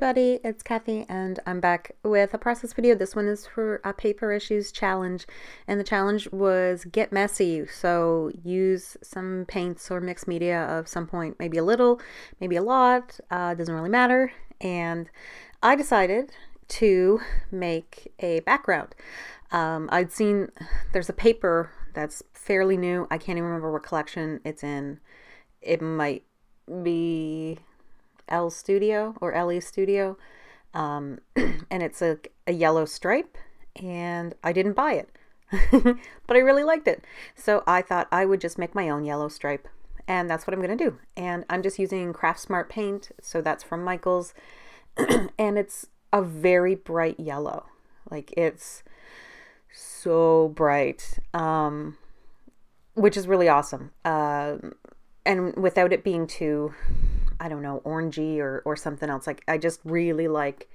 everybody, it's Kathy and I'm back with a process video. This one is for a paper issues challenge, and the challenge was get messy. So use some paints or mixed media of some point, maybe a little, maybe a lot, doesn't really matter. And I decided to make a background. I'd seen there's a paper that's fairly new. I can't even remember what collection it's in. It might be L Studio or LE Studio, and it's a yellow stripe, and I didn't buy it but I really liked it, so I thought I would just make my own yellow stripe, and that's what I'm gonna do. And I'm just using Craft Smart paint, so that's from Michaels and it's a very bright yellow, like it's so bright, which is really awesome, and without it being too, I don't know, orangey or something else. Like, I just really like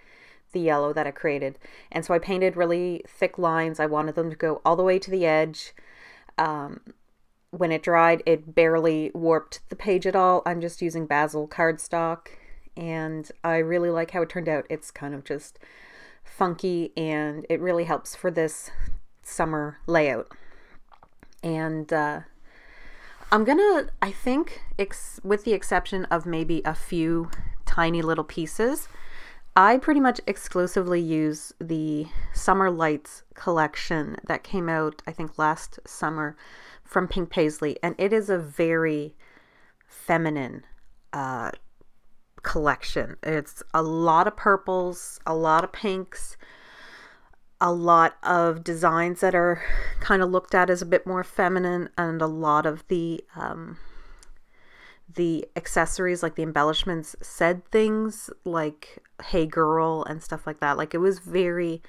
the yellow that I created. And so I painted really thick lines. I wanted them to go all the way to the edge. When it dried, it barely warped the page at all. I'm just using Basil cardstock, and I really like how it turned out. It's kind of just funky, and it really helps for this summer layout. And I'm gonna, I think, with the exception of maybe a few tiny little pieces, I pretty much exclusively use the Summer Lights collection that came out, I think, last summer from Pink Paisley, and it is a very feminine collection. It's a lot of purples, a lot of pinks, a lot of designs that are kind of looked at as a bit more feminine, and a lot of the accessories, like the embellishments, said things like "Hey girl" and stuff like that. Like, it was very,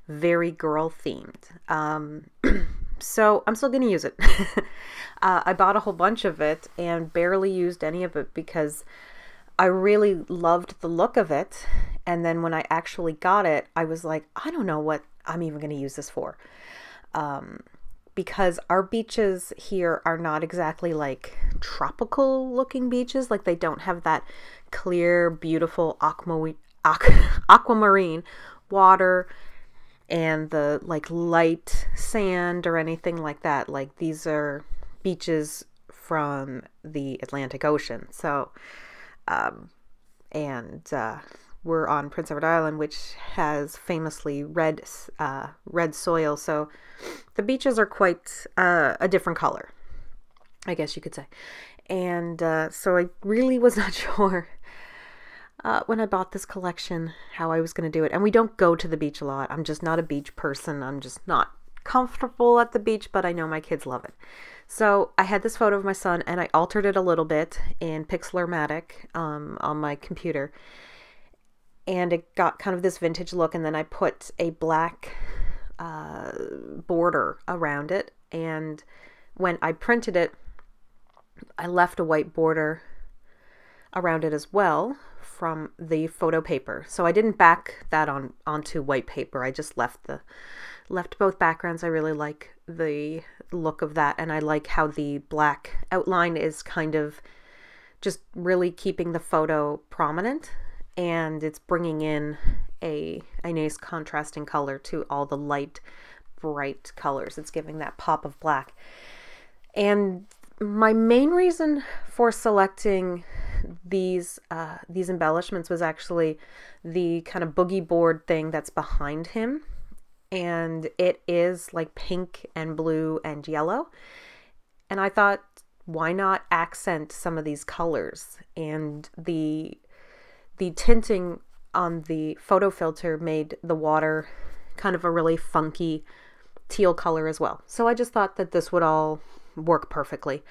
very girl themed. So I'm still gonna use it. I bought a whole bunch of it and barely used any of it because I really loved the look of it. And then when I actually got it, I was like, I don't know what I'm even going to use this for, because our beaches here are not exactly like tropical looking beaches. Like, they don't have that clear, beautiful aquamarine water and the like light sand or anything like that. Like, these are beaches from the Atlantic Ocean. So we're on Prince Edward Island, which has famously red soil, so the beaches are quite a different color, I guess you could say. And so I really was not sure when I bought this collection how I was going to do it. And we don't go to the beach a lot. I'm just not a beach person. I'm just not comfortable at the beach, but I know my kids love it. So I had this photo of my son, and I altered it a little bit in Pixelmatic on my computer, and it got kind of this vintage look. And then I put a black border around it, and when I printed it, I left a white border around it as well from the photo paper. So I didn't back that onto white paper. I just left both backgrounds. I really like the look of that, and I like how the black outline is kind of just really keeping the photo prominent, and it's bringing in a nice contrasting color to all the light, bright colors. It's giving that pop of black. And my main reason for selecting these embellishments was actually the kind of boogie board thing that's behind him. And it is like pink and blue and yellow. And I thought, why not accent some of these colors? And the tinting on the photo filter made the water kind of a really funky teal color as well. So I just thought that this would all work perfectly.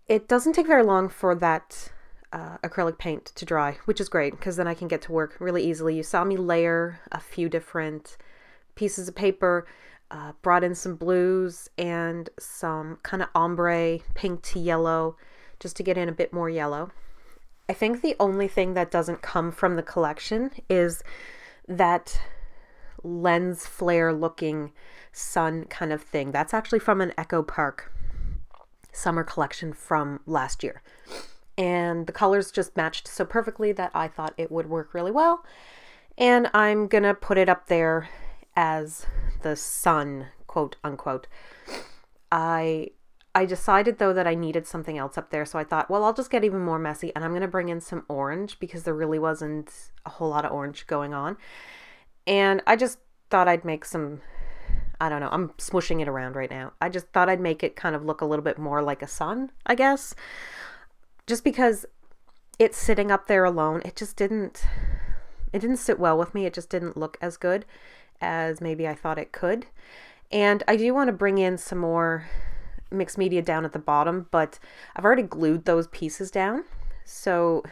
It doesn't take very long for that acrylic paint to dry, which is great, because then I can get to work really easily. You saw me layer a few different pieces of paper, brought in some blues and some kind of ombre pink to yellow just to get in a bit more yellow. I think the only thing that doesn't come from the collection is that lens flare looking sun kind of thing. That's actually from an Echo Park summer collection from last year. and the colors just matched so perfectly that I thought it would work really well. And I'm gonna put it up there as the sun, quote unquote. I decided though that I needed something else up there, so I thought, well, I'll just get even more messy, and I'm gonna bring in some orange because there really wasn't a whole lot of orange going on. And I just thought I'd make some, I don't know, I'm smooshing it around right now. I just thought I'd make it kind of look a little bit more like a sun, I guess. Just because it's sitting up there alone, it didn't sit well with me. It just didn't look as good as maybe I thought it could. And I do want to bring in some more mixed media down at the bottom, but I've already glued those pieces down. So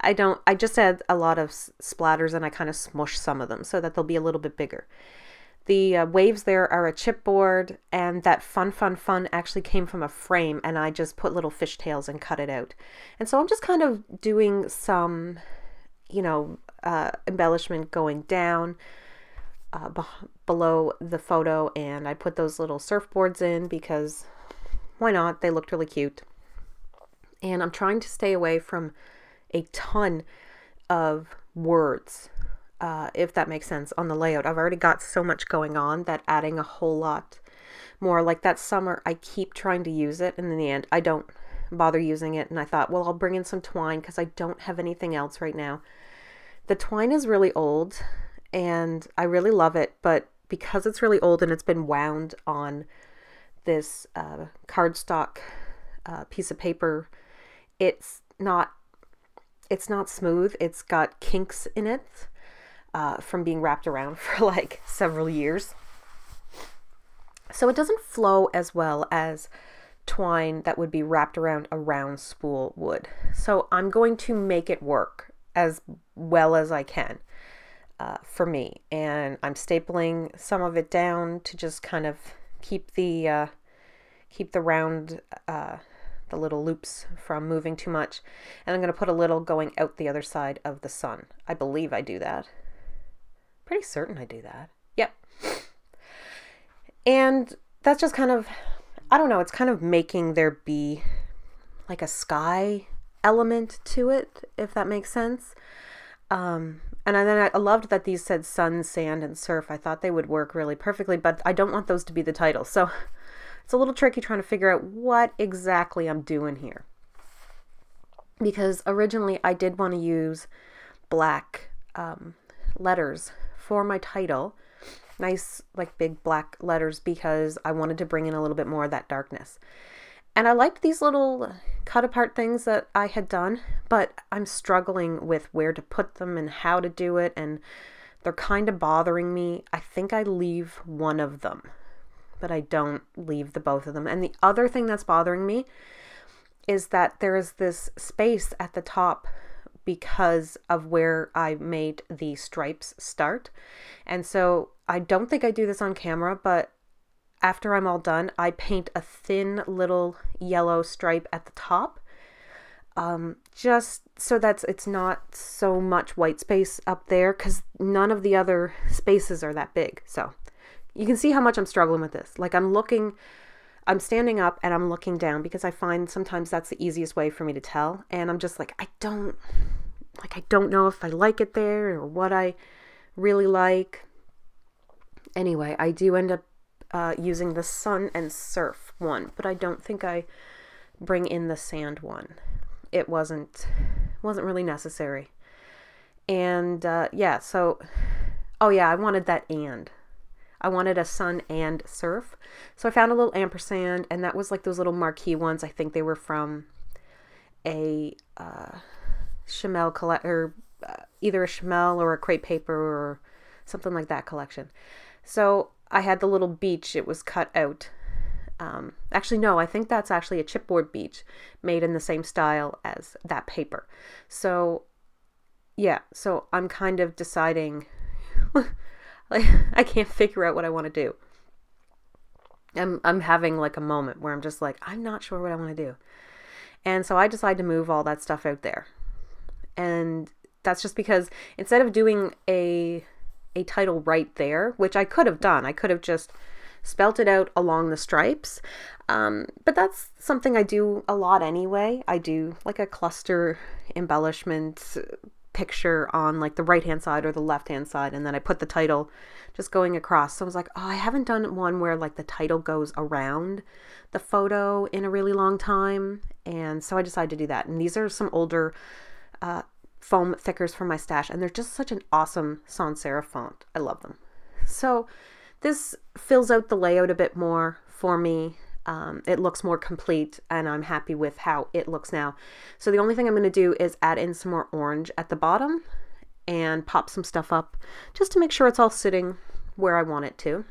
I just add a lot of splatters, and I kind of smush some of them so that they'll be a little bit bigger. The waves there are a chipboard, and that fun actually came from a frame, and I just put little fishtails and cut it out. And so I'm just kind of doing some, embellishment going down below the photo, and I put those little surfboards in because why not? They looked really cute. And I'm trying to stay away from a ton of words, if that makes sense, on the layout. I've already got so much going on that adding a whole lot more, like that summer, I keep trying to use it, and in the end, I don't bother using it. And I thought, well, I'll bring in some twine because I don't have anything else right now. The twine is really old, and I really love it, but because it's really old and it's been wound on this cardstock piece of paper, it's not smooth. It's got kinks in it from being wrapped around for like several years. So it doesn't flow as well as twine that would be wrapped around a round spool would. So I'm going to make it work as well as I can for me. And I'm stapling some of it down to just kind of keep the round, the little loops from moving too much. And I'm going to put a little going out the other side of the sun. I believe I do that. Pretty certain I do that. Yep. And that's just kind of, I don't know, it's kind of making there be like a sky element to it, if that makes sense. And then I loved that these said sun, sand, and surf. I thought they would work really perfectly, but I don't want those to be the title. So it's a little tricky trying to figure out what exactly I'm doing here. Because originally I did want to use black letters for my title. Nice, like big black letters, because I wanted to bring in a little bit more of that darkness. And I liked these little cut apart things that I had done, but I'm struggling with where to put them and how to do it, and they're kind of bothering me. I think I leave one of them, but I don't leave the both of them. And the other thing that's bothering me is that there is this space at the top because of where I made the stripes start. And so I don't think I do this on camera, but after I'm all done, I paint a thin little yellow stripe at the top, just so that it's not so much white space up there, because none of the other spaces are that big. So you can see how much I'm struggling with this. Like I'm standing up and I'm looking down because I find sometimes that's the easiest way for me to tell. And I'm just like, I don't know if I like it there or what I really like. Anyway, I do end up using the sun and surf one, but I don't think I bring in the sand one. It wasn't really necessary. And yeah, so, oh yeah, I wanted that and. I wanted a sun and surf. So I found a little ampersand, and that was like those little marquee ones. I think they were from a Chamel or either a Chamel or a crepe paper or something like that collection. So I had the little beach. It was cut out. Actually, no, I think that's actually a chipboard beach made in the same style as that paper. So yeah, so I'm kind of deciding, like, I can't figure out what I want to do. I'm having like a moment where I'm just like, I'm not sure what I want to do. And so I decided to move all that stuff out there. And that's just because instead of doing a title right there, which I could have done, I could have just spelt it out along the stripes. But that's something I do a lot anyway. I do like a cluster embellishment picture on like the right hand side or the left hand side, and then I put the title just going across. So I was like, oh, I haven't done one where like the title goes around the photo in a really long time, and so I decided to do that. And these are some older foam thickers from my stash, and they're just such an awesome sans serif font. I love them. So this fills out the layout a bit more for me. It looks more complete, and I'm happy with how it looks now. So the only thing I'm going to do is add in some more orange at the bottom and pop some stuff up just to make sure it's all sitting where I want it to.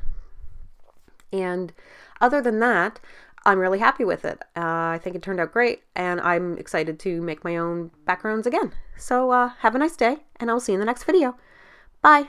And other than that, I'm really happy with it. I think it turned out great, and I'm excited to make my own backgrounds again. So have a nice day, and I'll see you in the next video. Bye!